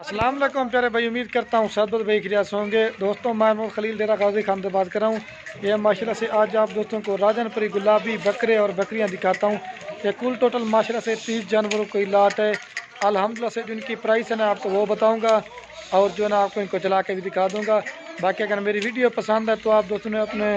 अस्सलाम वालेकुम प्यारे भाई, उम्मीद करता हूँ सब भाई खिरियात होंगे। दोस्तों मैं मोहम्मद खलील डेरा गाजी खान से बात कर रहा हूँ। ये माशाल्लाह से आज आप दोस्तों को राजनपुरी गुलाबी बकरे और बकरियाँ दिखाता हूँ। ये कुल टोटल माशाल्लाह से 30 जानवरों की लाट है। अल्हम्दुलिल्लाह से जिनकी प्राइस है ना आपको वो बताऊँगा और जो है ना आपको इनको चला के भी दिखा दूँगा। बाकी अगर मेरी वीडियो पसंद है तो आप दोस्तों ने अपने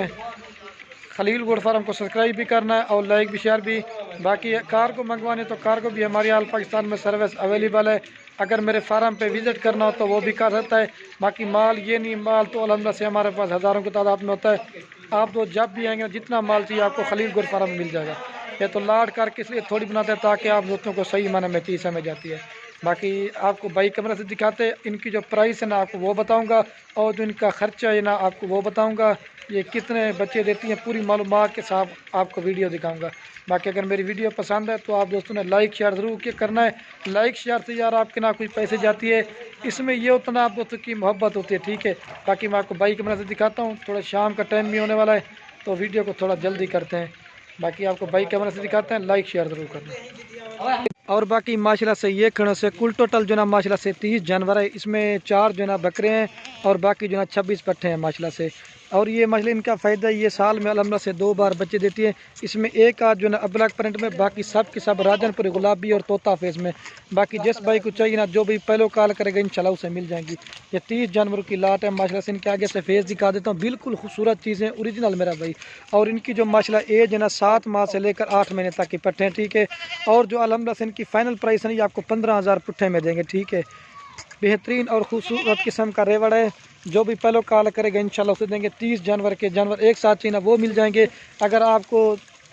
खलील गोड फार्म को सब्सक्राइब भी करना है और लाइक भी शेयर भी। बाकी कार को मंगवाने तो कार को भी हमारे आल पाकिस्तान में सर्विस अवेलेबल है। अगर मेरे फार्म पे विज़िट करना हो तो वो भी कर सकता है। बाकी माल ये नहीं, माल तो अल्हम्दुलिल्लाह से हमारे पास हज़ारों की तादाद में होता है। आप तो जब भी आएंगे जितना माल चाहिए आपको खलील गोड फार्म में मिल जाएगा। ये तो लाट करके इसलिए थोड़ी बनाते हैं ताकि आप दोस्तों को सही माने में चीज़ समझ जाती है। बाकी आपको बाई कैमरा से दिखाते इनकी जो प्राइस है ना आपको वो बताऊंगा और जो इनका ख़र्चा है ना आपको वो बताऊंगा। ये कितने बच्चे देती हैं पूरी मालूमात के साथ आपको वीडियो दिखाऊंगा। बाकी अगर मेरी वीडियो पसंद है तो आप दोस्तों ने लाइक शेयर ज़रूर करना है। लाइक शेयर से यार आपके ना कुछ पैसे जाती है, इसमें ये उतना आप दोस्तों की मोहब्बत होती है, ठीक है। बाकी मैं आपको बाई कैमरा से दिखाता हूँ। थोड़ा शाम का टाइम भी होने वाला है तो वीडियो को थोड़ा जल्दी करते हैं। बाकी आपको बाई कैमरा से दिखाते हैं, लाइक शेयर ज़रूर करना। और बाकी माशाल्लाह से ये खड़ों से कुल टोटल जो ना माशाल्लाह से 30 जानवर है। इसमें 4 जो ना बकरे हैं और बाकी जो ना 26 पट्ठे हैं माशाल्लाह से। और ये माशाल्लाह इनका फ़ायदा ये साल में अल्हम्दुलिल्लाह से 2 बार बच्चे देती है। इसमें एक आध जो ना अब्लक प्रिंट में, बाकी सब के सब राजनपुरी गुलाबी और तोता फेस में। बाकी जिस भाई को चाहिए ना जो भी पहले कॉल करेगा इंशाल्लाह उसे मिल जाएंगी। ये 30 जानवरों की लाट है माशाल्लाह से। इनके आगे से फेस दिखा देता हूँ, बिल्कुल खूबसूरत चीज़ें ओरिजिनल मेरा भाई। और इनकी जो माशाल्लाह एज है ना 7 माह से लेकर 8 महीने तक की पट्टे हैं, ठीक है। और जो अल्हम्दुलिल्लाह से इनकी फाइनल प्राइस है ना ये आपको 15,000 पुट्ठे में देंगे, ठीक है। बेहतरीन और खूबसूरत किस्म का रेवड़ है। जो भी पहले कॉल करेगा इंशाल्लाह उसे देंगे। 30 जानवर के जानवर एक साथ चाहिए ना वो मिल जाएंगे। अगर आपको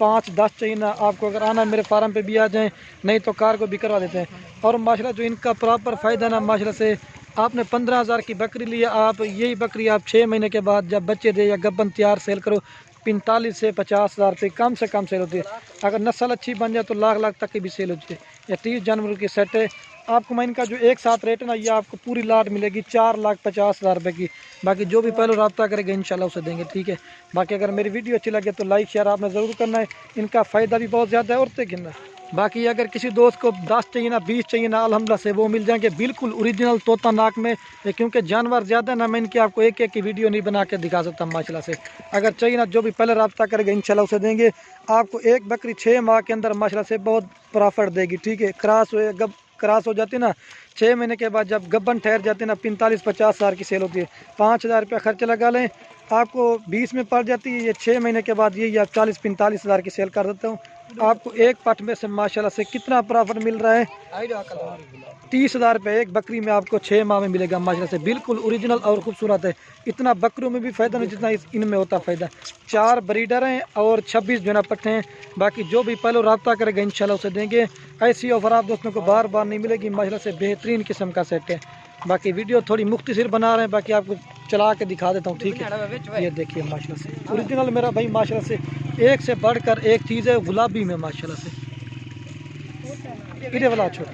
5-10 चाहिए ना आपको अगर आना मेरे फार्म पे भी आ जाएं, नहीं तो कार को भी करवा देते हैं। और माशाल्लाह जो इनका प्रॉपर फ़ायदा ना माशाल्लाह से आपने 15,000 की बकरी लिया, आप यही बकरी आप 6 महीने के बाद जब बच्चे दे या गब्बन तैयार सेल करो 45 से 50,000 रुपये कम से कम सेल होती है। अगर नस्ल अच्छी बन जाए तो लाख तक की भी सेल होती है। या 30 जानवरों की सेट है। आपको मैं इनका जो एक साथ रेट है ना ये आपको पूरी लाट मिलेगी 4,50,000 रुपये की। बाकी जो भी पहले रब्ता करेगा इंशाल्लाह उसे देंगे, ठीक है। बाकी अगर मेरी वीडियो अच्छी लगे तो लाइक शेयर आपने ज़रूर करना है। इनका फ़ायदा भी बहुत ज़्यादा है और गिनना। बाकी अगर किसी दोस्त को 10 चाहिए ना 20 चाहिए ना अल्हम्दुलिल्लाह से वो मिल जाएंगे बिल्कुल ओरिजिनल तोता नाक में। क्योंकि जानवर ज़्यादा ना मैं इनकी आपको एक की वीडियो नहीं बना के दिखा सकता माशाल्लाह से। अगर चाहिए ना जो भी पहले रब्ता करेगा इंशाल्लाह उसे देंगे। आपको एक बकरी 6 माह के अंदर माशाल्लाह से बहुत प्रॉफिट देगी, ठीक है। क्रॉस हो जाती है ना 6 महीने के बाद जब गब्बन ठहर जाती है ना 45-50,000 की सेल होती है। 5,000 रुपया खर्च लगा लें आपको 20 में पड़ जाती है। ये 6 महीने के बाद यही आप 40-45,000 की सेल कर देता हूँ। आपको एक पट में से माशाल्लाह से कितना प्रॉफिट मिल रहा है 30,000 रुपये एक बकरी में आपको 6 माह में मिलेगा माशाल्लाह से। बिल्कुल ओरिजिनल और खूबसूरत है। इतना बकरियों में भी फ़ायदा नहीं जितना इनमें होता फ़ायदा। 4 ब्रीडर हैं और 26 जो ना पट्टे हैं। बाकी जो भी पहले रब्ता करेगा इंशाल्लाह उसे देंगे। ऐसी ऑफर आप दोस्तों को बार बार नहीं मिलेगी माशाल्लाह से। बेहतरीन किस्म का सेट है। बाकी वीडियो थोड़ी मुख्तसर बना रहे हैं, बाकी आपको चला के दिखा देता हूँ, ठीक है। ये देखिए माशाल्लाह से ओरिजिनल मेरा भाई माशाल्लाह से एक से बढ़कर एक चीज़ है गुलाबी में माशाल्लाह से। इधर वाला छोड़।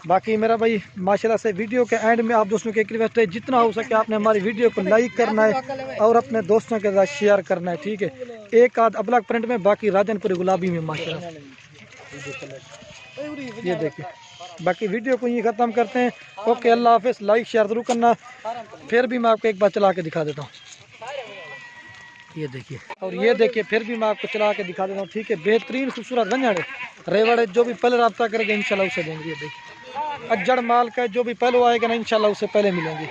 बाकी मेरा भाई माशाल्लाह से वीडियो के एंड में आप दोस्तों की एक रिक्वेस्ट है जितना हो सके आपने हमारी वीडियो को लाइक करना है और अपने दोस्तों के साथ शेयर करना है, ठीक है। एक आध अब्लक प्रिंट में, बाकी राजनपुरी गुलाबी में माशाल्लाह। ये देखिए बाकी वीडियो को यही ख़त्म करते हैं। ओके, अल्लाह हाफिज़। लाइक शेयर ज़रूर करना। फिर भी मैं आपको एक बार चला के दिखा देता हूँ। ये देखिए और ये देखिए फिर भी मैं आपको चला के दिखा देता हूँ, ठीक है। बेहतरीन खूबसूरत गंजाड़े रेवड़ है। जो भी पहले रब्ता करेगा इंशाल्लाह उसे देंगे। ये देखिए अज्जड़ माल का जो भी पहले आएगा ना इंशाल्लाह उसे पहले मिलेंगे।